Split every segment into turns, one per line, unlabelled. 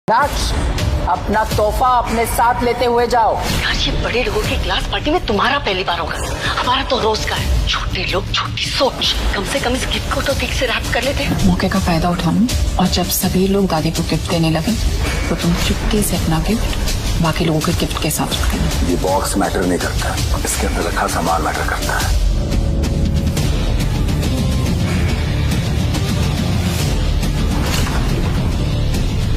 नक्श, अपना तोहफा अपने साथ लेते हुए जाओ।
यार ये बड़े लोगों की क्लास पार्टी में तुम्हारा पहली बार होगा, हमारा तो रोज का है। छोटे लोग छोटी सोच, कम से कम इस गिफ्ट को तो ठीक से रैप कर लेते।
मौके का फायदा उठाऊं और जब सभी लोग दादी को गिफ्ट देने लगे तो तुम चुपके से अपना गिफ्ट बाकी लोगों के गिफ्ट के साथ रख देना।
ये बॉक्स मैटर नहीं करता, इसके अंदर रखा सामान मैटर करता है।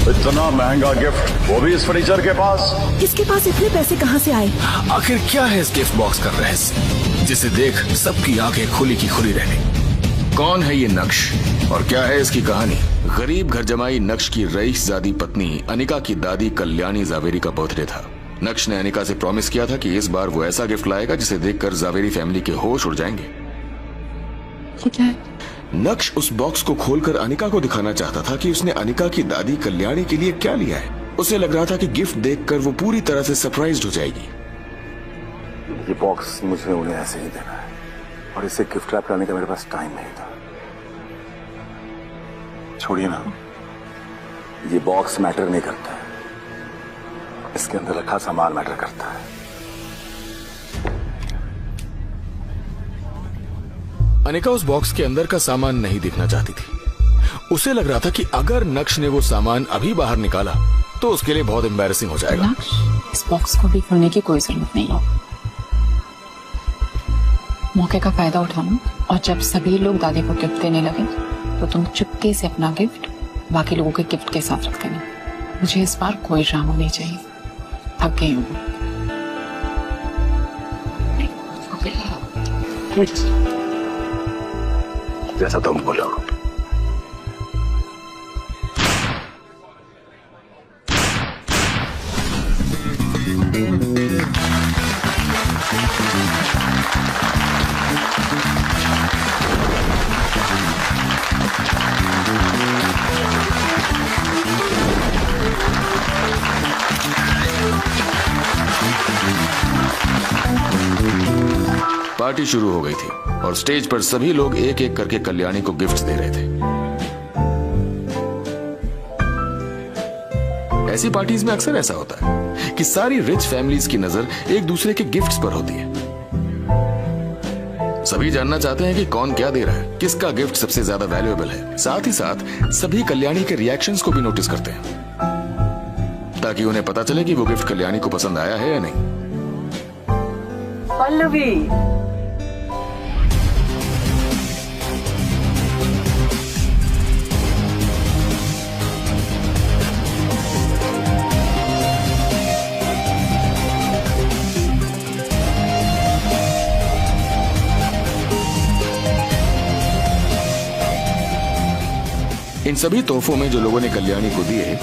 इतना महंगा गिफ्ट, वो भी इस फर्नीचर के पास।
इसके पास इतने पैसे कहाँ से आए?
आखिर क्या है इस गिफ्ट बॉक्स का रहस्य, जिसे देख सबकी आंखें खुली की खुली रह गई। कौन है ये नक्श और क्या है इसकी कहानी? गरीब घर जमाई नक्श की रईसजादी पत्नी अनिका की दादी कल्याणी जावेरी का बर्थडे था। नक्श ने अनिका से प्रॉमिस किया था कि इस बार वो ऐसा गिफ्ट लाएगा जिसे देखकर जावेरी फैमिली के होश उड़ जाएंगे।
ये क्या है?
नक्श उस बॉक्स को खोलकर अनिका को दिखाना चाहता था कि उसने अनिका की दादी कल्याणी के लिए क्या लिया है। उसे लग रहा था कि गिफ्ट देखकर वो पूरी तरह से सरप्राइज्ड हो जाएगी।
ये बॉक्स मुझे उन्हें ऐसे ही देना है और इसे गिफ्ट रैप करने का मेरे पास टाइम नहीं था। छोड़िए ना, ये बॉक्स मैटर नहीं करता है, इसके अंदर रखा सामान मैटर करता है।
अनिका उस बॉक्स के अंदर का सामान नहीं देखना चाहती थी। उसे लग रहा था कि अगर नक्श ने वो सामान अभी बाहर निकाला तो उसके लिए बहुत एम्बैरेसिंग हो जाएगा।
नक्श, इस बॉक्स को भी खोलने की कोई जरूरत नहीं है। मौके का फायदा उठाऊं और जब सभी लोग दादी को गिफ्ट देने लगे तो तुम चुपके से अपना गिफ्ट बाकी लोगों के गिफ्ट के साथ रख देना। मुझे इस बार कोई ड्रामा नहीं चाहिए, थक गई हूँ।
जैसा तुम बोलो।
पार्टी शुरू हो गई थी और स्टेज पर सभी लोग एक एक करके कल्याणी को गिफ्ट्स दे रहे थे। ऐसी पार्टीज में अक्सर ऐसा होता है कि सारी रिच फैमिलीज की नजर एक दूसरे के गिफ्ट्स पर होती है। सभी जानना चाहते हैं कि कौन क्या दे रहा है, किसका गिफ्ट सबसे ज्यादा वैल्यूएबल है। साथ ही साथ सभी कल्याणी के रिएक्शंस को भी नोटिस करते हैं ताकि उन्हें पता चले कि वो गिफ्ट कल्याणी को पसंद आया है या नहीं।
पल्लवी,
इन सभी तोहफों में जो लोगों ने कल्याणी को दिए,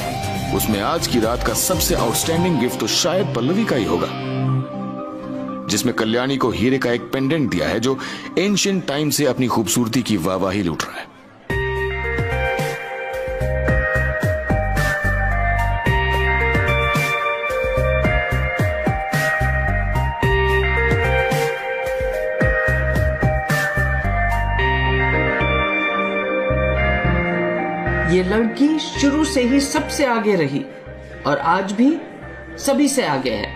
उसमें आज की रात का सबसे आउटस्टैंडिंग गिफ्ट तो शायद पल्लवी का ही होगा, जिसमें कल्याणी को हीरे का एक पेंडेंट दिया है जो एंशिएंट टाइम से अपनी खूबसूरती की वाहवाही लूट रहा है।
ये लड़की शुरू से ही सबसे आगे रही और आज भी सभी से आगे है।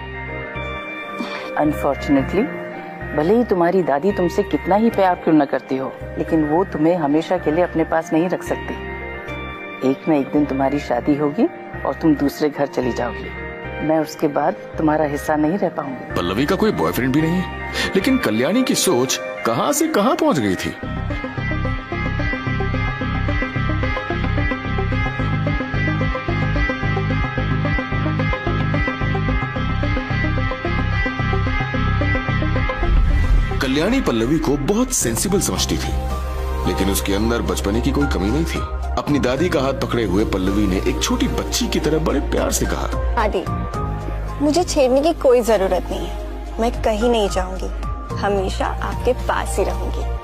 अनफॉर्चुनेटली, भले ही तुम्हारी दादी तुमसे कितना ही प्यार क्यों न करती हो, लेकिन वो तुम्हें हमेशा के लिए अपने पास नहीं रख सकती। एक न एक दिन तुम्हारी शादी होगी और तुम दूसरे घर चली जाओगी। मैं उसके बाद तुम्हारा हिस्सा नहीं रह पाऊंगी।
पल्लवी का कोई बॉयफ्रेंड भी नहीं है, लेकिन कल्याणी की सोच कहां से कहां पहुंच गई थी। कल्याणी पल्लवी को बहुत सेंसिबल समझती थी, लेकिन उसके अंदर बचपने की कोई कमी नहीं थी। अपनी दादी का हाथ पकड़े हुए पल्लवी ने एक छोटी बच्ची की तरह बड़े प्यार से कहा,
दादी, मुझे छेड़ने की कोई जरूरत नहीं है। मैं कहीं नहीं जाऊंगी, हमेशा आपके पास ही रहूंगी।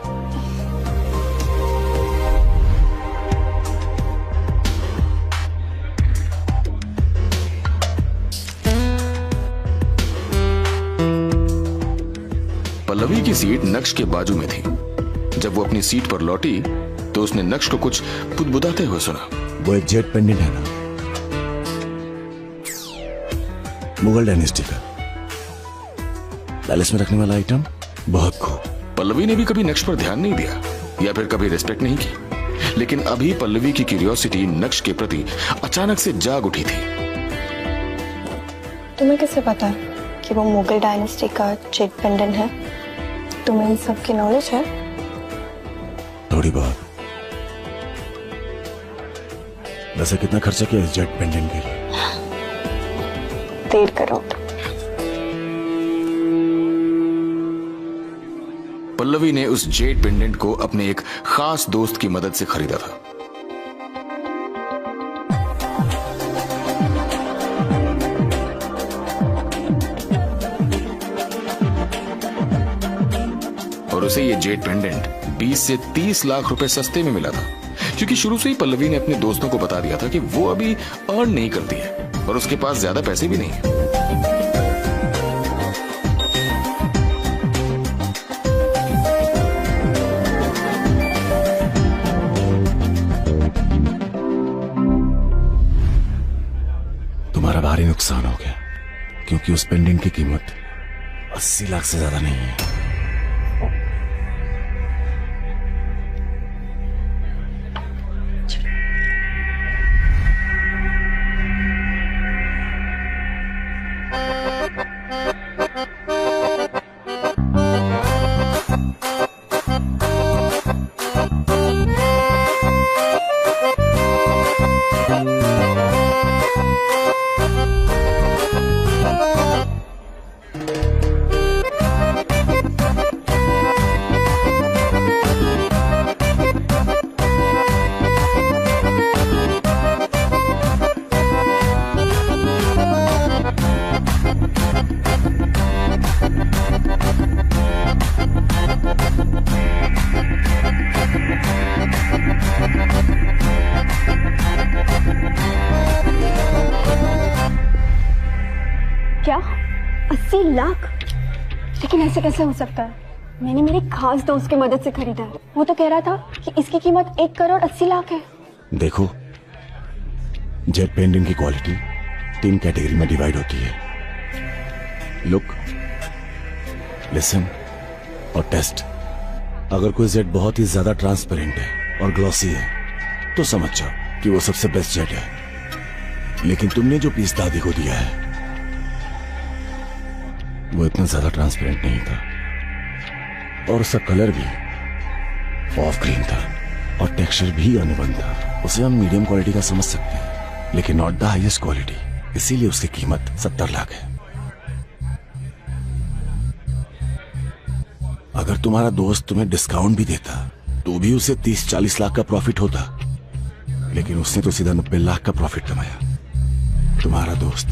पल्लवी की सीट नक्श के बाजू में थी। जब वो अपनी सीट पर लौटी तो उसने नक्श को कुछ बुदबुदाते हुए सुना।
वो एक जेट पेंडेंट है ना,
मुगल डायनेस्टी का पैलेस में रखने वाला आइटम, बहुत खूब।
पल्लवी ने भी कभी नक्श पर ध्यान नहीं दिया या फिर कभी रिस्पेक्ट नहीं की, लेकिन अभी पल्लवी की क्यूरियोसिटी नक्श के प्रति अचानक से जाग उठी थी।
तुम्हें कैसे पता कि वो मुगल डायनेस्टी का जेड पेंडेंट है? तुम्हें इन सब की नॉलेज है?
थोड़ी बहुत। वैसे कितना खर्चा किया इस जेड पेंडेंट के लिए?
1.5 करोड़।
पल्लवी ने उस जेड पेंडेंट को अपने एक खास दोस्त की मदद से खरीदा था। और उसे ये जेड पेंडेंट 20 से 30 लाख रुपए सस्ते में मिला था, क्योंकि शुरू से ही पल्लवी ने अपने दोस्तों को बता दिया था कि वो अभी अर्न नहीं करती है और उसके पास ज्यादा पैसे भी नहीं है।
तुम्हारा भारी नुकसान हो गया, क्योंकि उस पेंडेंट की कीमत 80 लाख से ज्यादा नहीं है।
क्या 80 लाख? लेकिन ऐसे कैसे हो सकता है? मैंने मेरे खास दोस्त की मदद से खरीदा है। वो तो कह रहा था कि इसकी कीमत 1 करोड़ 80 लाख है।
देखो, जेड पेंडेंट की क्वालिटी 3 कैटेगरी में डिवाइड होती है: लुक, लिसन और टेस्ट। अगर कोई जेड बहुत ही ज्यादा ट्रांसपेरेंट है और ग्लॉसी है तो समझ जाओ कि वो सबसे बेस्ट जेड है। लेकिन तुमने जो पीस दादी को दिया है वो इतना ज्यादा ट्रांसपेरेंट नहीं था, और उसका कलर भी ऑफ ग्रीन था और टेक्सचर भी अनइवन था। उसे हम मीडियम क्वालिटी का समझ सकते हैं, लेकिन नॉट द हाईएस्ट क्वालिटी। इसीलिए उसकी कीमत 70 लाख है। अगर तुम्हारा दोस्त तुम्हें डिस्काउंट भी देता तो भी उसे 30-40 लाख का प्रॉफिट होता, लेकिन उसने तो सीधा 90 लाख का प्रॉफिट कमाया। तुम्हारा दोस्त।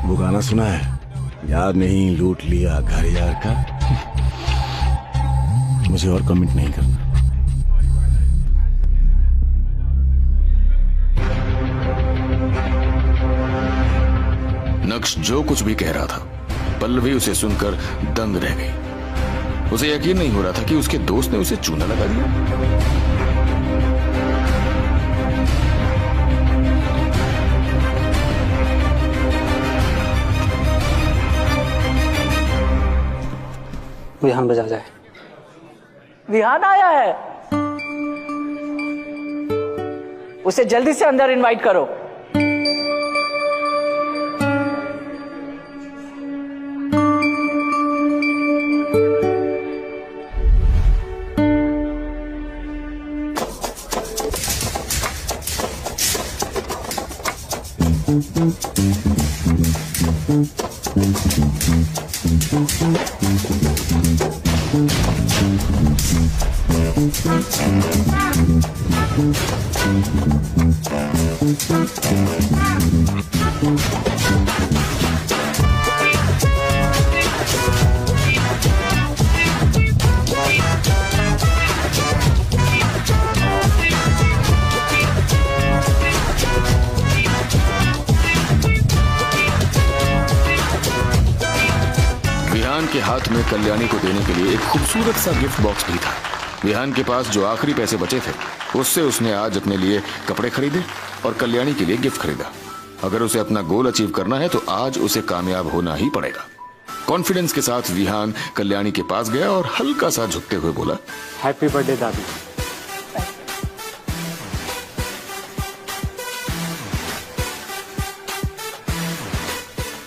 वो गाना सुना है, यार नहीं लूट लिया घर यार का? मुझे और कमेंट नहीं करना।
नक्श जो कुछ भी कह रहा था, पल्लवी उसे सुनकर दंग रह गई। उसे यकीन नहीं हो रहा था कि उसके दोस्त ने उसे चूना लगा दिया।
विहान बजा जाए।
विहान आया है, उसे जल्दी से अंदर इनवाइट करो।
विहान के हाथ में कल्याणी को देने के लिए एक खूबसूरत सा गिफ्ट बॉक्स भी था। विहान के पास जो आखिरी पैसे बचे थे उससे उसने आज अपने लिए कपड़े खरीदे और कल्याणी के लिए गिफ्ट खरीदा। अगर उसे अपना गोल अचीव करना है तो आज उसे कामयाब होना ही पड़ेगा। कॉन्फिडेंस के साथ विहान कल्याणी के पास गया और हल्का सा झुकते हुए बोला,
हैप्पी बर्थडे दादी।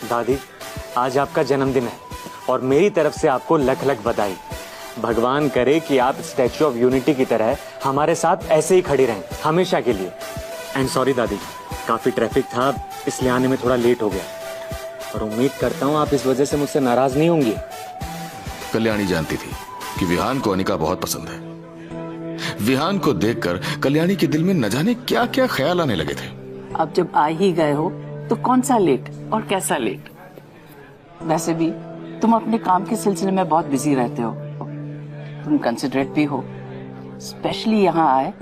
दादी, आज आपका जन्मदिन है और मेरी तरफ से आपको लख लख बधाई। भगवान करे कि आप स्टैच्यू ऑफ यूनिटी की तरह हमारे साथ ऐसे ही खड़ी रहें हमेशा के लिए। एंड सॉरी दादी, काफी ट्रैफिक था इसलिए आने में थोड़ा लेट हो गया, और उम्मीद करता हूँ आप इस वजह से मुझसे नाराज नहीं होंगी।
कल्याणी जानती थी कि विहान को अनिका बहुत पसंद है। विहान को देखकर कल्याणी के दिल में न जाने क्या क्या ख्याल आने लगे थे।
अब जब आ ही गए हो तो कौन सा लेट और कैसा लेट। वैसे भी तुम अपने काम के सिलसिले में बहुत बिजी रहते हो, तुम कंसिडरेट भी हो। स्पेशली यहाँ आए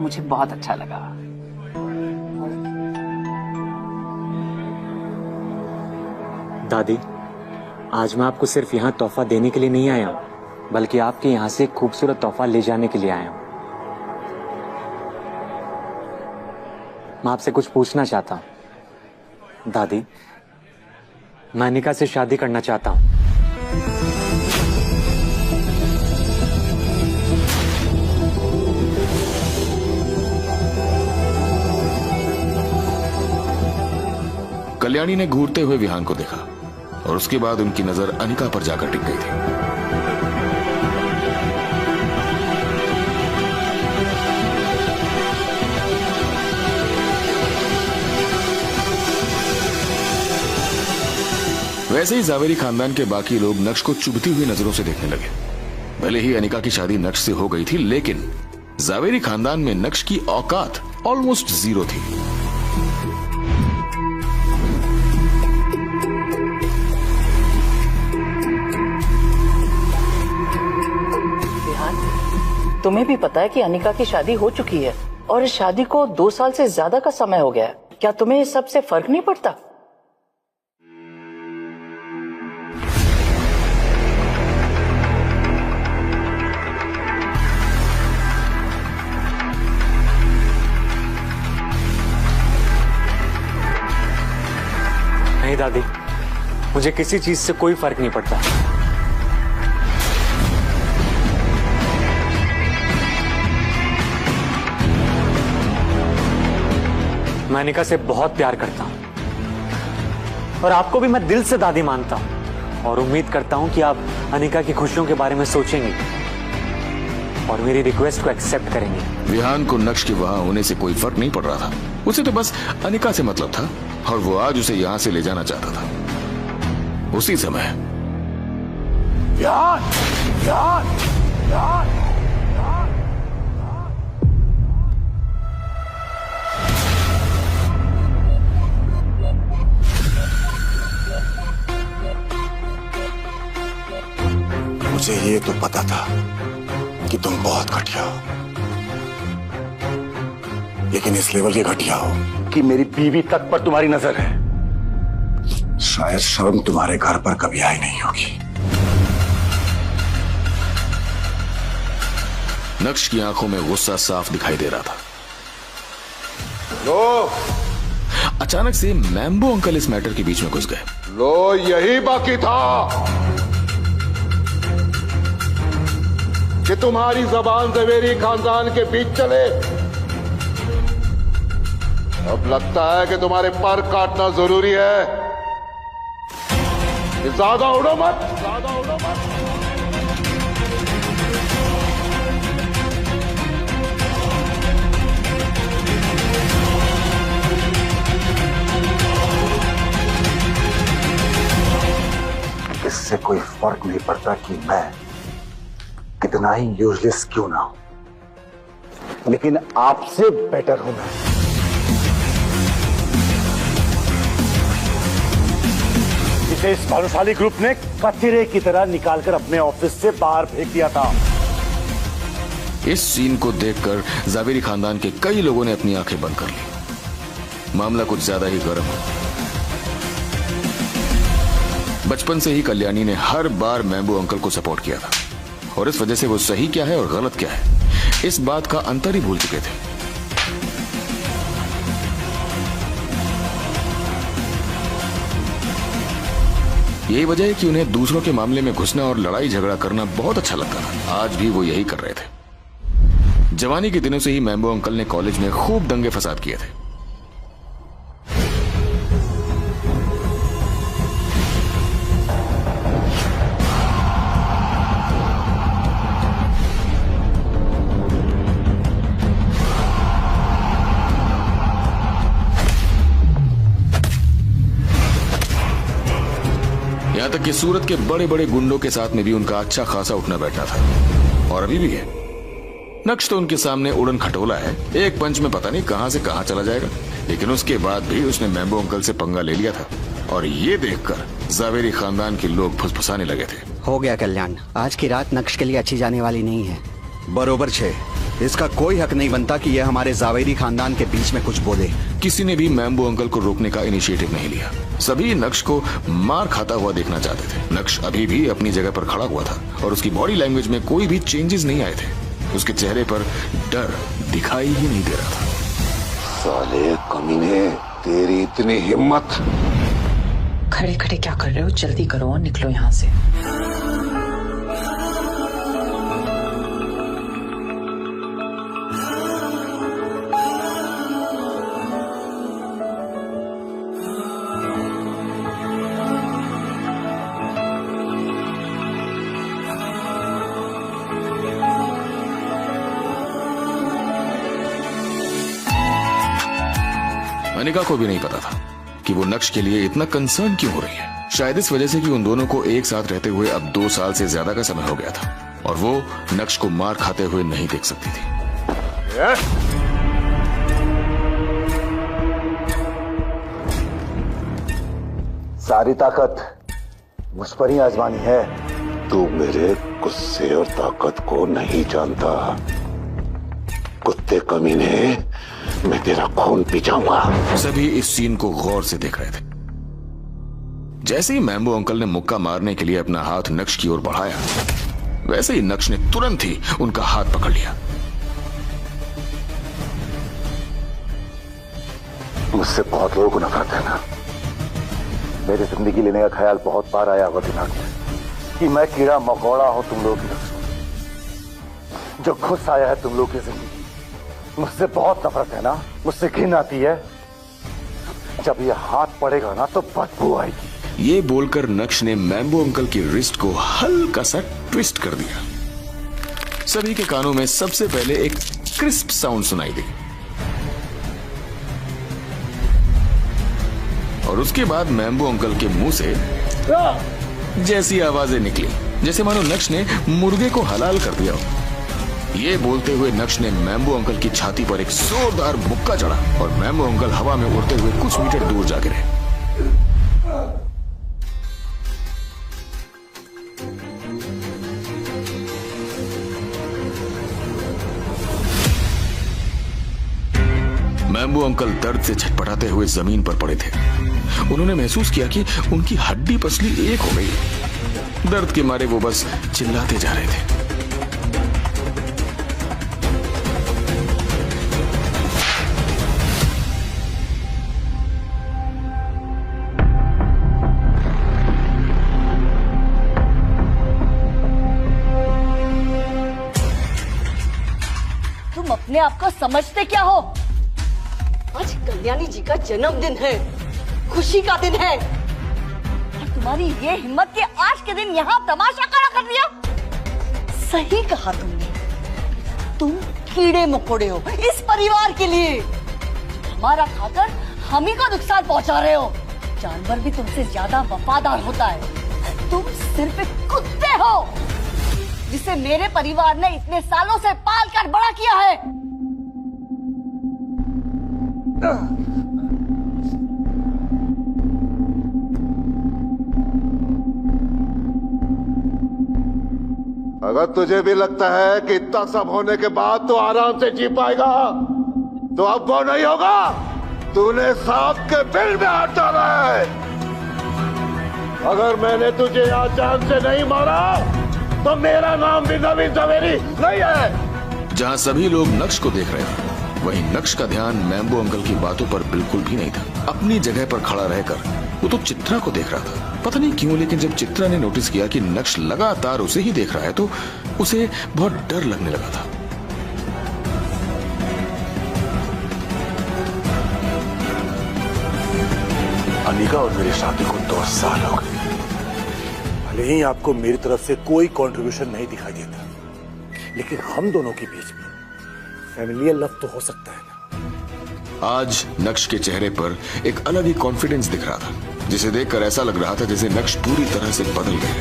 मुझे बहुत अच्छा लगा।
दादी, आज मैं आपको सिर्फ यहाँ तोहफा देने के लिए नहीं आया हूँ, बल्कि आपके यहाँ से एक खूबसूरत तोहफा ले जाने के लिए आया हूँ। मैं आपसे कुछ पूछना चाहता हूँ। दादी, मैं अनिका से शादी करना चाहता हूँ।
कल्याणी ने घूरते हुए विहान को देखा और उसके बाद उनकी नजर अनिका पर जाकर टिक गई थी। वैसे ही जावेरी खानदान के बाकी लोग नक्श को चुभती हुई नजरों से देखने लगे। भले ही अनिका की शादी नक्श से हो गई थी, लेकिन जावेरी खानदान में नक्श की औकात ऑलमोस्ट जीरो थी।
तुम्हें भी पता है कि अनिका की शादी हो चुकी है और इस शादी को 2 साल से ज्यादा का समय हो गया है। क्या तुम्हें इस सब से फर्क नहीं पड़ता?
नहीं दादी, मुझे किसी चीज से कोई फर्क नहीं पड़ता। मैं अनिका से बहुत प्यार करता हूं और आपको भी मैं दिल से दादी मानता हूं, और उम्मीद करता हूं कि आप अनिका की खुशियों के बारे में सोचेंगे और मेरी रिक्वेस्ट को एक्सेप्ट करेंगे।
विहान को नक्श के वहां होने से कोई फर्क नहीं पड़ रहा था। उसे तो बस अनिका से मतलब था और वो आज उसे यहां से ले जाना चाहता था। उसी समय
विहान, विहान, विहान।
मुझे ये तो पता था कि तुम बहुत घटिया हो, लेकिन इस लेवल के घटिया हो कि मेरी बीवी तक पर तुम्हारी नजर है। शायद शर्म तुम्हारे घर पर कभी आई नहीं होगी।
नक्श की आंखों में गुस्सा साफ दिखाई दे रहा था।
लो,
अचानक से मैम्बो अंकल इस मैटर के बीच में घुस गए।
लो, यही बाकी था कि तुम्हारी जबान ज़वेरी खानदान के बीच चले। अब लगता है कि तुम्हारे पर काटना जरूरी है। ज्यादा उड़ो मत, ज्यादा उड़ो मत।
इससे कोई फर्क नहीं पड़ता कि मैं कितना ही यूजलेस क्यों ना हो, लेकिन आपसे बेटर हूं मैं। इसे इस भानुशाली ग्रुप ने कचरे की तरह निकालकर अपने ऑफिस से बाहर फेंक दिया था।
इस सीन को देखकर जावेरी खानदान के कई लोगों ने अपनी आंखें बंद कर ली। मामला कुछ ज्यादा ही गर्म है। बचपन से ही कल्याणी ने हर बार मैम्बो अंकल को सपोर्ट किया था और इस वजह से वो सही क्या है और गलत क्या है इस बात का अंतर ही भूल चुके थे। यही वजह है कि उन्हें दूसरों के मामले में घुसना और लड़ाई झगड़ा करना बहुत अच्छा लगता था। आज भी वो यही कर रहे थे। जवानी के दिनों से ही मैम्बो अंकल ने कॉलेज में खूब दंगे फसाद किए थे। यहां तक कि सूरत के बड़े बड़े गुंडों के साथ में भी उनका अच्छा खासा उठना बैठना था, और अभी भी है। नक्श तो उनके सामने उड़न खटोला है, एक पंच में पता नहीं कहां से कहां चला जाएगा। लेकिन उसके बाद भी उसने मैम्बो अंकल से पंगा ले लिया था, और ये देखकर जावेरी खानदान के लोग फुसफुसाने लगे थे।
हो गया कल्याण, आज की रात नक्श के लिए अच्छी जाने वाली नहीं है।
बरोबर छे, इसका कोई हक नहीं बनता कि यह हमारे जावेरी खानदान के बीच में कुछ बोले।
किसी ने भी मैम्बो अंकल को रोकने का इनिशिएटिव नहीं लिया। सभी नक्श को मार खाता हुआ देखना चाहते थे। नक्श अभी भी अपनी जगह पर खड़ा हुआ था, और उसकी बॉडी लैंग्वेज में कोई भी चेंजेस नहीं आए थे। उसके चेहरे पर डर दिखाई ही नहीं दे रहा था।
साले कमीने, तेरी इतनी हिम्मत!
खड़े खड़े क्या कर रहे हो? जल्दी करो और निकलो यहाँ से।
अनिका को भी नहीं पता था कि वो नक्श के लिए इतना कंसर्न क्यों हो रही है। शायद इस वजह से कि उन दोनों को एक साथ रहते हुए अब 2 साल से ज्यादा का समय हो गया था, और वो नक्श को मार खाते हुए नहीं देख सकती थी।
सारी ताकत मुझ पर ही आजमानी है। तू मेरे गुस्से और ताकत को नहीं जानता। कुत्ते कमीने, मैं तेरा खून पी जाऊंगा।
सभी इस सीन को गौर से देख रहे थे। जैसे ही मैम्बो अंकल ने मुक्का मारने के लिए अपना हाथ नक्श की ओर बढ़ाया, वैसे ही नक्श ने तुरंत ही उनका हाथ पकड़ लिया।
मुझसे बहुत लोगों को नफरत है ना। मेरी जिंदगी लेने का ख्याल बहुत बार आया होगा दिमाग में कि मैं कीड़ा मकोड़ा हूं तुम लोगों की नफ्सों, जो घुस आया है तुम लोगों की जिंदगी। मुझसे बहुत नफरत है ना, मुझसे घिन आती है। जब ये हाथ पड़ेगा ना तो बदबू आएगी।
ये बोलकर नक्श ने मैम्बो अंकल की रिस्ट को हल्का सा ट्विस्ट कर दिया। सभी के कानों में सबसे पहले एक क्रिस्प साउंड सुनाई दी, और उसके बाद मैम्बो अंकल के मुंह से जैसी आवाजें निकली जैसे मानो नक्श ने मुर्गे को हलाल कर दिया हो। ये बोलते हुए नक्श ने मैम्बो अंकल की छाती पर एक जोरदार मुक्का चढ़ा, और मैम्बो अंकल हवा में उड़ते हुए कुछ मीटर दूर जा गिरे। मैम्बो अंकल दर्द से छटपटाते हुए जमीन पर पड़े थे। उन्होंने महसूस किया कि उनकी हड्डी पसली एक हो गई। दर्द के मारे वो बस चिल्लाते जा रहे थे।
तुम अपने आप को समझते क्या हो? आज कल्याणी जी का जन्मदिन है, खुशी का दिन है, और तुम्हारी ये हिम्मत कि आज के दिन यहाँ तमाशा खड़ा कर दिया। सही कहा तुमने, तुम कीड़े मकोड़े हो इस परिवार के लिए। हमारा खाकर हम ही को नुकसान पहुंचा रहे हो। जानवर भी तुमसे ज्यादा वफादार होता है। तुम सिर्फ एक कुत्ते हो जिसे मेरे परिवार ने इतने सालों से पाल कर बड़ा किया है।
अगर तुझे भी लगता है कि इतना सब होने के बाद तो आराम से जी पाएगा, तो अब वो नहीं होगा। तूने सांप के बिल में हाथ डाला है। अगर मैंने तुझे यहाँ जान से नहीं मारा तो मेरा नाम भी नवीन जावेरी नहीं है।
जहां सभी लोग नक्श को देख रहे थे, वहीं नक्श का ध्यान मैम्बो अंकल की बातों पर बिल्कुल भी नहीं था। अपनी जगह पर खड़ा रहकर वो तो चित्रा को देख रहा था। पता नहीं क्यों, लेकिन जब चित्रा ने नोटिस किया कि नक्श लगातार उसे ही देख रहा है तो उसे बहुत डर लगने लगा था।
अनिका और मेरी शादी को 2 साल हो गए। भले ही आपको मेरी तरफ से कोई कंट्रीब्यूशन नहीं दिखाई देता, लेकिन हम दोनों के बीच में फैमिलियल लव तो हो सकता है ना।
आज नक्श के चेहरे पर एक अलग ही कॉन्फिडेंस दिख रहा था, जिसे देखकर ऐसा लग रहा था जैसे नक्श पूरी तरह से बदल गए।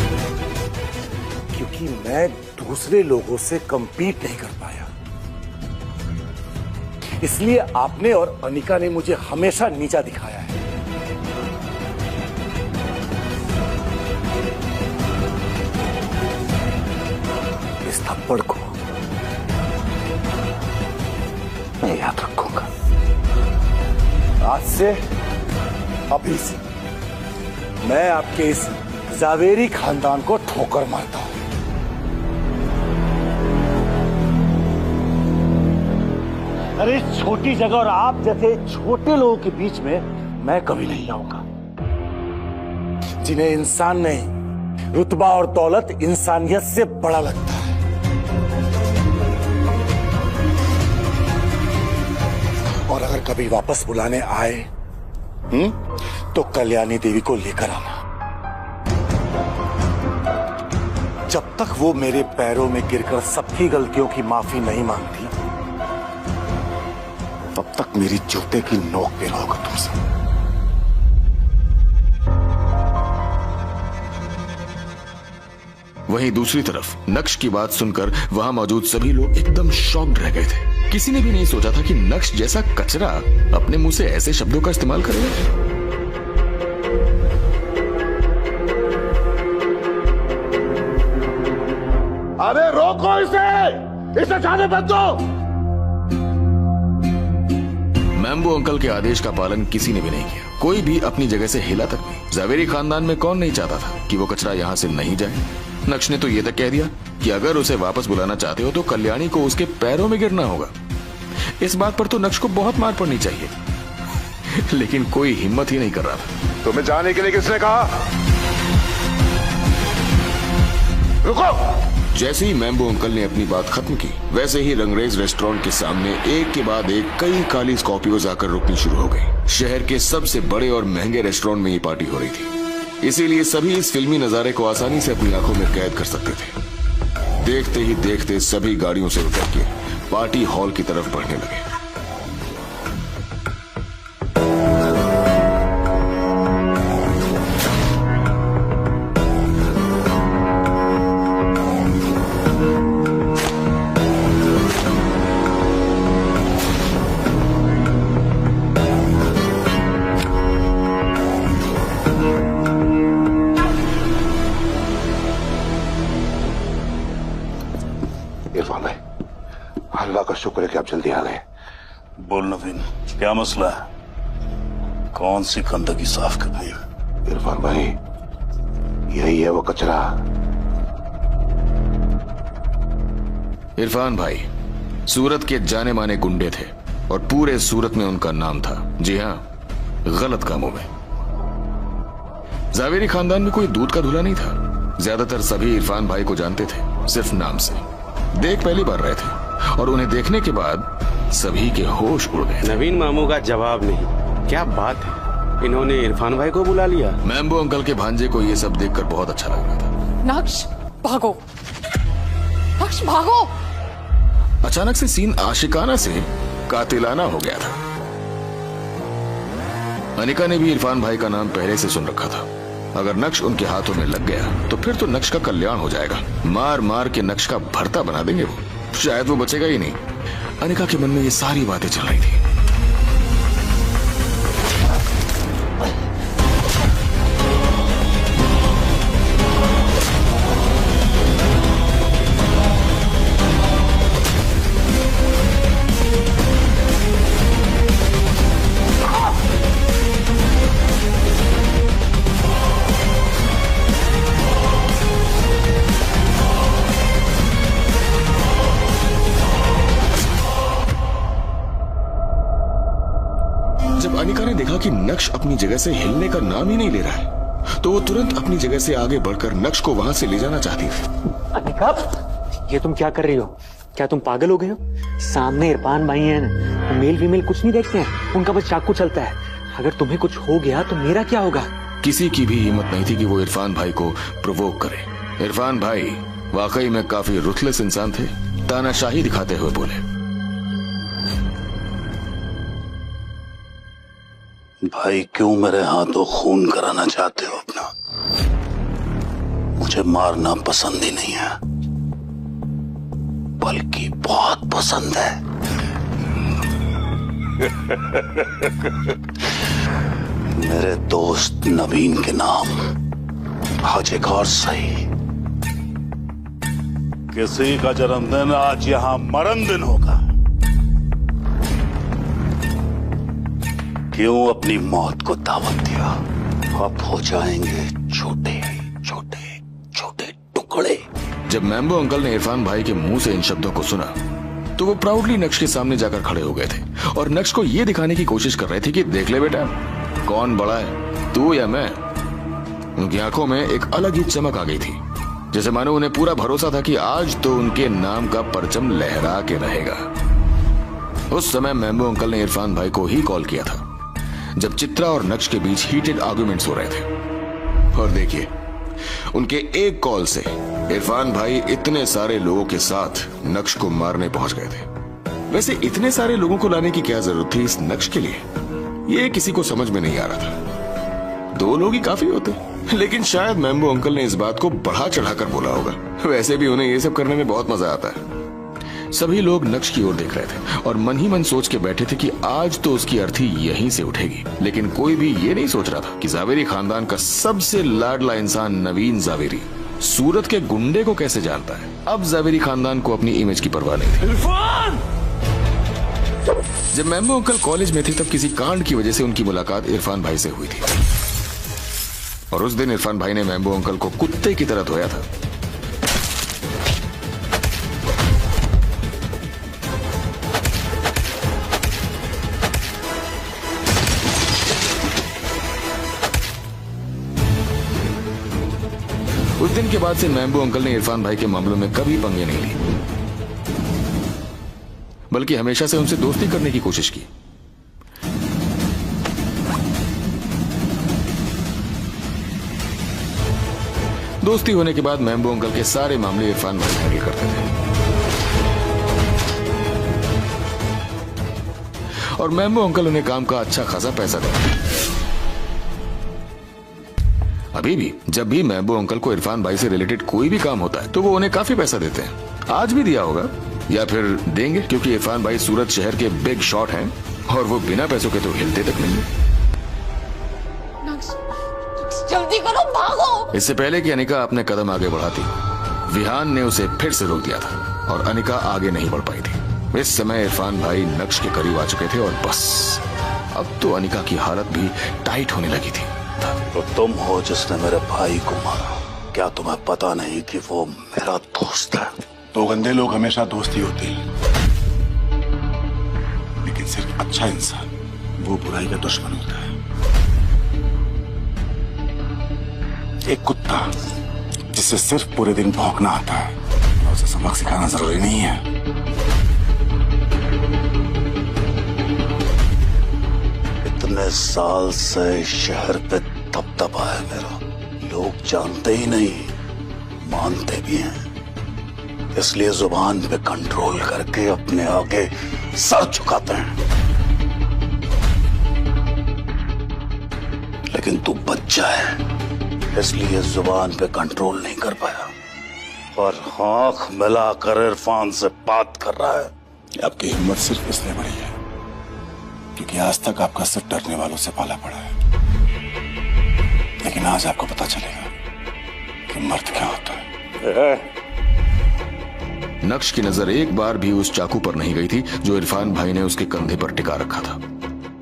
क्योंकि मैं दूसरे लोगों से कंपीट नहीं कर पाया, इसलिए आपने और अनिका ने मुझे हमेशा नीचा दिखाया है। इस थप्पड़ को मैं याद रखूंगा। आज से, अभी से मैं आपके इस जावेरी खानदान को ठोकर मारता हूं। अरे इस छोटी जगह और आप जैसे छोटे लोगों के बीच में मैं कभी नहीं आऊंगा, जिन्हें इंसान नहीं, रुतबा और दौलत इंसानियत से बड़ा लगता है। और अगर कभी वापस बुलाने आए तो कल्याणी देवी को लेकर आना। जब तक वो मेरे पैरों में गिरकर सबकी गलतियों की माफी नहीं मांगती, तब तक मेरी जूते की नोक पे रहोगा तुमसे।
वहीं दूसरी तरफ नक्श की बात सुनकर वहां मौजूद सभी लोग एकदम शॉक्ड रह गए थे। किसी ने भी नहीं सोचा था कि नक्श जैसा कचरा अपने मुंह से ऐसे शब्दों का इस्तेमाल करेगा।
अरे रोको इसे जाने मत दो।
मैम्बो अंकल के आदेश का पालन किसी ने भी नहीं किया। कोई भी अपनी जगह से हिला तक नहीं। जावेरी खानदान में कौन नहीं चाहता था कि वो कचरा यहाँ से नहीं जाए। नक्श ने तो ये तक कह दिया कि अगर उसे वापस बुलाना चाहते हो तो कल्याणी को उसके पैरों में गिरना होगा। इस बात पर तो नक्श को बहुत मार पड़नी चाहिए, लेकिन कोई हिम्मत ही नहीं कर रहा था।
तुम्हें जाने के लिए किसने कहा? रुको।
जैसे ही मैम्बो अंकल ने अपनी बात खत्म की, वैसे ही रंगरेज रेस्टोरेंट के सामने एक के बाद एक कई काली स्कॉर्पियोज आकर रुकनी शुरू हो गई। शहर के सबसे बड़े और महंगे रेस्टोरेंट में ये पार्टी हो रही थी, इसीलिए सभी इस फिल्मी नजारे को आसानी से अपनी आंखों में कैद कर सकते थे। देखते ही देखते सभी गाड़ियों से उतर के पार्टी हॉल की तरफ बढ़ने लगे।
शुक्र है कि आप जल्दी आ गए।
बोल नवीन, क्या मसला है? कौन सी गंदगी साफ करनी है?
इरफान भाई, यही है वो कचरा।
इरफान भाई सूरत के जाने माने गुंडे थे और पूरे सूरत में उनका नाम था। जी हाँ, गलत कामों में। जावेरी खानदान में कोई दूध का धुला नहीं था। ज्यादातर सभी इरफान भाई को जानते थे, सिर्फ नाम से। देख पहली बार रहे थे और उन्हें देखने के बाद सभी के होश उड़ गए।
नवीन मामू का जवाब नहीं। क्या बात है, इन्होंने इरफान भाई को बुला लिया।
मैम्बो अंकल के भांजे को ये सब देखकर बहुत अच्छा लग रहा था।
नक्श भागो, नक्श भागो।
अचानक से सीन आशिकाना से कातिलाना हो गया था। अनिका ने भी इरफान भाई का नाम पहले से सुन रखा था। अगर नक्श उनके हाथों में लग गया तो फिर तो नक्श का कल्याण हो जाएगा। मार मार के नक्श का भरता बना देंगे वो, शायद वो बचेगा ही नहीं। अनिका के मन में ये सारी बातें चल रही थी। अनिका ने देखा कि नक्श अपनी जगह से हिलने का नाम ही नहीं ले रहा है, तो वो तुरंत अपनी जगह से आगे बढ़कर नक्श को वहां से ले जाना चाहती थी।
अनिका, ये तुम क्या कर रही हो? क्या तुम पागल हो गए हो? सामने इरफान भाई हैं, वो मेल फीमेल कुछ नहीं देखते हैं, उनका बस चाकू चलता है। अगर तुम्हें कुछ हो गया तो मेरा क्या होगा?
किसी की भी हिम्मत नहीं थी कि वो इरफान भाई को प्रोवोक करे। इरफान भाई वाकई में काफी रुथलेस इंसान थे। तानाशाही दिखाते हुए बोले,
भाई क्यों मेरे हाथों खून कराना चाहते हो अपना? मुझे मारना पसंद ही नहीं है, बल्कि बहुत पसंद है। मेरे दोस्त नवीन के नाम आज एक और सही। किसी का जन्मदिन आज यहां मरण दिन होगा। क्यों अपनी मौत को दावत दिया? अब हो जाएंगे छोटे छोटे छोटे टुकड़े।
जब मैम्बो अंकल ने इरफान भाई के मुंह से इन शब्दों को सुना तो वो प्राउडली नक्श के सामने जाकर खड़े हो गए थे और नक्श को ये दिखाने की कोशिश कर रहे थे कि देख ले बेटा, कौन बड़ा है, तू या मैं। उनकी आंखों में एक अलग ही चमक आ गई थी, जैसे मानो उन्हें पूरा भरोसा था कि आज तो उनके नाम का परचम लहरा के रहेगा। उस समय मैम्बो अंकल ने इरफान भाई को ही कॉल किया था जब चित्रा और नक्श के बीच हीटेड आर्गुमेंट्स हो रहे थे। और देखिए, उनके एक कॉल से इरफान भाई इतने सारे लोगों के साथ नक्श को मारने पहुंच गए थे। वैसे इतने सारे लोगों को लाने की क्या जरूरत थी इस नक्श के लिए, ये किसी को समझ में नहीं आ रहा था। 2 लोग ही काफी होते, लेकिन शायद मैम्बो अंकल ने इस बात को बढ़ा चढ़ाकर बोला होगा। वैसे भी उन्हें ये सब करने में बहुत मजा आता है। सभी लोग नक्श की ओर देख रहे थे और मन ही मन सोच के बैठे थे कि आज तो उसकी अर्थी यहीं से उठेगी। लेकिन कोई भी ये नहीं सोच रहा था कि जावेरी खानदान का सबसे लाडला इंसान नवीन जावेरी सूरत के गुंडे को कैसे जानता है। अब जावेरी खानदान को अपनी इमेज की परवाह नहीं थी। जब मैम्बो अंकल कॉलेज में थे तब किसी कांड की वजह से उनकी मुलाकात इरफान भाई से हुई थी और उस दिन इरफान भाई ने मैम्बो अंकल को कुत्ते की तरह धोया था। उस दिन के बाद से मैम्बो अंकल ने इरफान भाई के मामलों में कभी पंगे नहीं ली, बल्कि हमेशा से उनसे दोस्ती करने की कोशिश की। दोस्ती होने के बाद मैम्बो अंकल के सारे मामले इरफान भाई हैंडल करते थे और मैम्बो अंकल उन्हें काम का अच्छा खासा पैसा देते। अभी भी जब भी मैम्बो अंकल को इरफान भाई से रिलेटेड कोई भी काम होता है तो वो उन्हें काफी पैसा देते हैं। आज भी दिया होगा या फिर देंगे, क्योंकि इरफान भाई सूरत शहर के बिग शॉट हैं और वो बिना पैसों के तो हिलते तक नहीं।
जल्दी करो, भागो।
इससे पहले कि अनिका अपने कदम आगे बढ़ाती, विहान ने उसे फिर से रोक दिया था और अनिका आगे नहीं बढ़ पाई थी। इस समय इरफान भाई नक्श के करीब आ चुके थे और बस अब तो अनिका की हालत भी टाइट होने लगी थी।
तो तुम हो जिसने मेरे भाई को मारा। क्या तुम्हें पता नहीं कि वो मेरा दोस्त है?
2 गंदे लोग हमेशा दोस्ती होते हैं, लेकिन सिर्फ अच्छा इंसान वो बुराई का दुश्मन होता है। एक कुत्ता जिससे सिर्फ पूरे दिन भौंकना आता है, उसे सबक सिखाना जरूरी नहीं है।
इतने साल से शहर पे दबदबा है मेरा, लोग जानते ही नहीं, मानते भी हैं, इसलिए जुबान पे कंट्रोल करके अपने आगे सर झुकाते हैं। लेकिन तू बच्चा है, इसलिए जुबान पे कंट्रोल नहीं कर पाया और आंख मिलाकर इरफान से बात कर रहा है।
आपकी हिम्मत सिर्फ इसलिए बढ़ी है क्योंकि आज तक आपका सिर्फ डरने वालों से पाला पड़ा है, लेकिन आज आपको पता चलेगा कि मर्द क्या होता है।
नक्श की नजर एक बार भी उस चाकू पर नहीं गई थी जो इरफान भाई ने उसके कंधे पर टिका रखा था।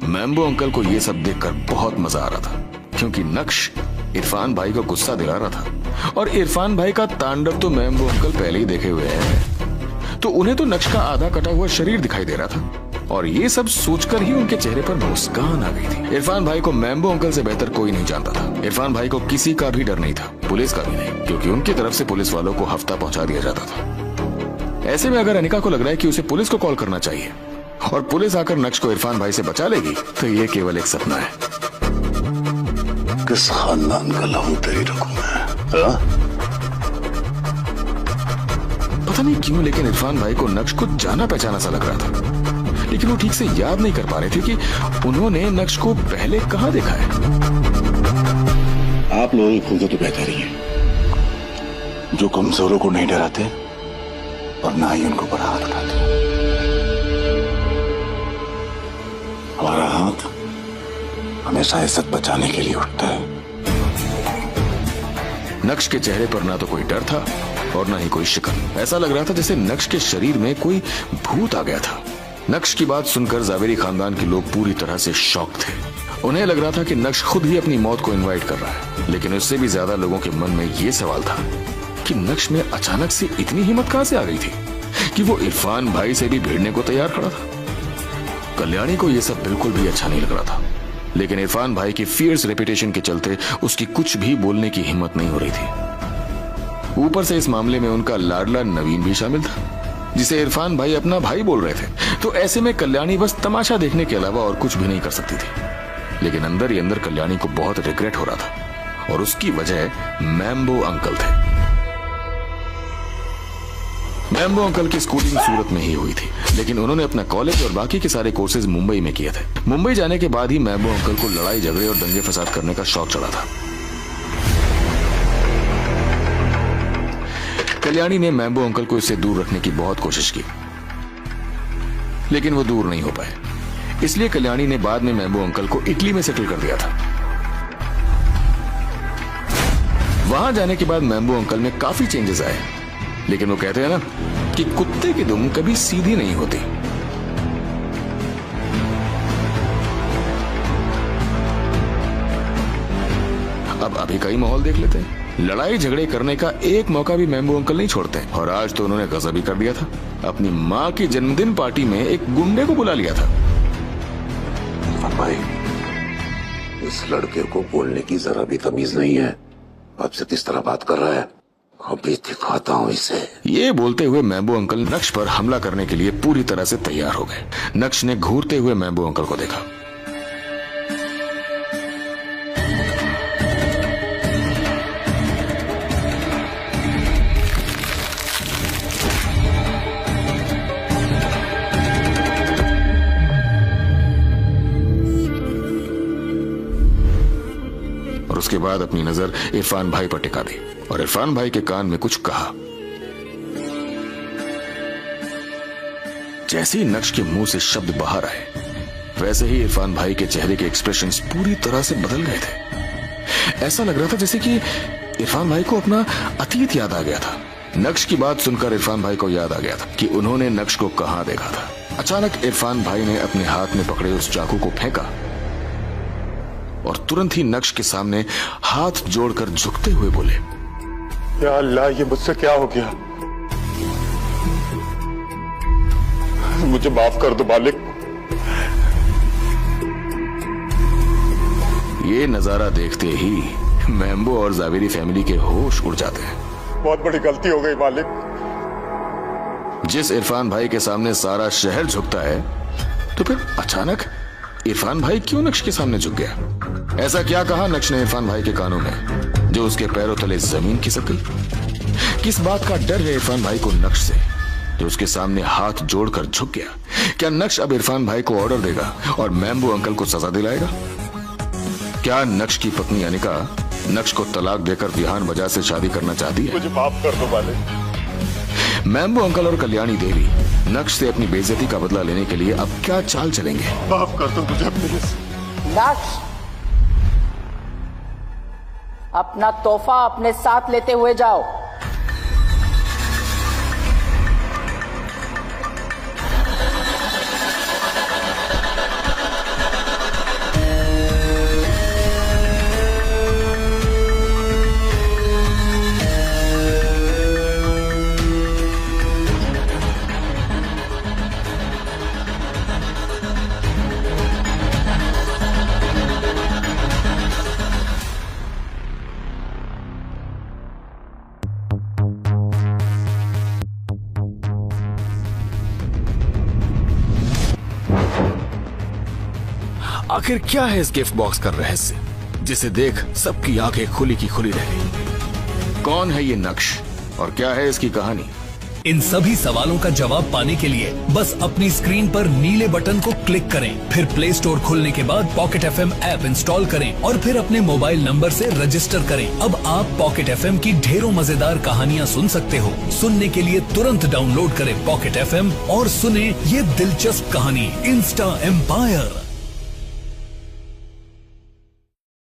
मैम्बो अंकल को यह सब देखकर बहुत मजा आ रहा था, क्योंकि नक्श इरफान भाई को गुस्सा दिला रहा था और इरफान भाई का तांडव तो मैम्बो अंकल पहले ही देखे हुए हैं, तो उन्हें तो नक्श का आधा कटा हुआ शरीर दिखाई दे रहा था। और ये सब सोचकर ही उनके चेहरे पर मुस्कान आ गई थी। इरफान भाई को मैम्बो अंकल से बेहतर कोई नहीं जानता था। इरफान भाई को किसी का भी डर नहीं था, पुलिस का भी नहीं, क्योंकि उनकी तरफ से पुलिस वालों को हफ्ता पहुंचा दिया जाता था। ऐसे में अगर अनिका को लग रहा है कि उसे पुलिस को कॉल करना चाहिए और पुलिस आकर नक्श को इरफान भाई से बचा लेगी, तो ये केवल एक सपना है।
किस खानदान का लहू तेरी रखूं मैं?
पता नहीं क्यों, लेकिन इरफान भाई को नक्श को जाना पहचाना सा लग रहा था, लेकिन वो ठीक से याद नहीं कर पा रहे थे कि उन्होंने नक्श को पहले कहाँ देखा है।
आप लोगों की खुद तो बेहतर ही है, जो कमजोरों को नहीं डराते और ना ही उनको पर हाथ उठाते। हमारा हाथ हमेशा इज्जत बचाने के लिए उठता है।
नक्श के चेहरे पर ना तो कोई डर था और ना ही कोई शिकन। ऐसा लग रहा था जैसे नक्श के शरीर में कोई भूत आ गया था। नक्श की बात सुनकर जावेरी खानदान के लोग पूरी तरह से शॉक थे। उन्हें लग रहा था कि नक्श खुद ही अपनी मौत को इनवाइट कर रहा है, लेकिन उससे भी ज्यादा लोगों के मन में ये सवाल था कि नक्श में अचानक से इतनी हिम्मत कहां से आ गई थी कि वो इरफान भाई से भी भिड़ने को तैयार खड़ा था। कल्याणी को यह सब बिल्कुल भी अच्छा नहीं लग रहा था, लेकिन इरफान भाई की फियर्स रेपुटेशन के चलते उसकी कुछ भी बोलने की हिम्मत नहीं हो रही थी। ऊपर से इस मामले में उनका लाडला नवीन भी शामिल था, जिसे इरफान भाई अपना भाई बोल रहे थे। तो ऐसे में कल्याणी बस तमाशा देखने के अलावा और कुछ भी नहीं कर सकती थी। लेकिन अंदर ही अंदर कल्याणी को बहुत रिग्रेट हो रहा था, और उसकी वजह मैम्बो अंकल थे। मैम्बो अंकल की स्कूलिंग सूरत में ही हुई थी, लेकिन उन्होंने अपना कॉलेज और बाकी के सारे कोर्सेज मुंबई में किए थे। मुंबई जाने के बाद ही मैम्बो अंकल को लड़ाई झगड़े और दंगे फसाद करने का शौक चढ़ा था। कल्याणी ने मैम्बो अंकल को इससे दूर रखने की बहुत कोशिश की, लेकिन वो दूर नहीं हो पाए। इसलिए कल्याणी ने बाद में मैम्बो अंकल को इटली में सेटल कर दिया था। वहां जाने के बाद मैम्बो अंकल में काफी चेंजेस आए, लेकिन वो कहते हैं ना कि कुत्ते की दुम कभी सीधी नहीं होती। अब अभी का ही माहौल देख लेते हैं। लड़ाई झगड़े करने का एक मौका भी मैम्बो अंकल नहीं छोड़ते, और आज तो उन्होंने गजब भी कर दिया था। अपनी माँ की जन्मदिन पार्टी में एक गुंडे को बुला लिया था।
भाई, इस लड़के को बोलने की जरा भी तमीज नहीं है। आपसे किस तरह बात कर रहा है, अभी दिखाता हूँ इसे।
ये बोलते हुए मैम्बो अंकल नक्श पर हमला करने के लिए पूरी तरह से तैयार हो गए। नक्श ने घूरते हुए मैम्बो अंकल को देखा। और उसके बाद अपनी नजर इरफान भाई पर टिका दी और इरफान भाई के कान में कुछ कहा। जैसे ही नक्श के मुंह से शब्द बाहर आए, वैसे ही इरफान भाई के चेहरे के एक्सप्रेशंस पूरी तरह से बदल गए थे। ऐसा लग रहा था जैसे कि इरफान भाई को अपना अतीत याद आ गया था। नक्श की बात सुनकर इरफान भाई को याद आ गया था कि उन्होंने नक्श को कहां देखा था। अचानक इरफान भाई ने अपने हाथ में पकड़े उस चाकू को फेंका और तुरंत ही नक्श के सामने हाथ जोड़कर झुकते हुए बोले,
या अल्लाह, ये मुझसे क्या हो गया? मुझे माफ कर दो मालिक।
ये नजारा देखते ही मैम्बो और जावेरी फैमिली के होश उड़ जाते हैं।
बहुत बड़ी गलती हो गई मालिक।
जिस इरफान भाई के सामने सारा शहर झुकता है, तो फिर अचानक इरफान भाई क्यों नक्श के सामने झुक गया? ऐसा क्या कहा नक्श ने इरफान भाई के कानों में जो उसके पैरों तले जमीन खिसक गई? किस बात का डर है इरफान भाई को नक्श से, जो उसके सामने हाथ जोड़कर झुक गया? क्या नक्श अब इरफान भाई को ऑर्डर देगा और मैम्बो अंकल को सजा दिलाएगा? क्या नक्श की पत्नी अनिका नक्श को तलाक देकर विहान वजह से शादी करना चाहती है?
मुझे माफ कर दो मालिक।
मैम्बो अंकल और कल्याणी देवी नक्श से अपनी बेइज्जती का बदला लेने के लिए अब क्या चाल चलेंगे?
माफ कर दो मुझे प्लीज।
नक्श, अपना तोहफा अपने साथ लेते हुए जाओ।
आखिर क्या है इस गिफ्ट बॉक्स का रहस्य जिसे देख सबकी आंखें खुली की खुली रह गई? कौन है ये नक्श और क्या है इसकी कहानी?
इन सभी सवालों का जवाब पाने के लिए बस अपनी स्क्रीन पर नीले बटन को क्लिक करें, फिर प्ले स्टोर खुलने के बाद पॉकेट FM ऐप इंस्टॉल करें और फिर अपने मोबाइल नंबर से रजिस्टर करें। अब आप पॉकेट FM की ढेरों मजेदार कहानियाँ सुन सकते हो। सुनने के लिए तुरंत डाउनलोड करें पॉकेट FM और सुने ये दिलचस्प कहानी इंस्टा एम्पायर।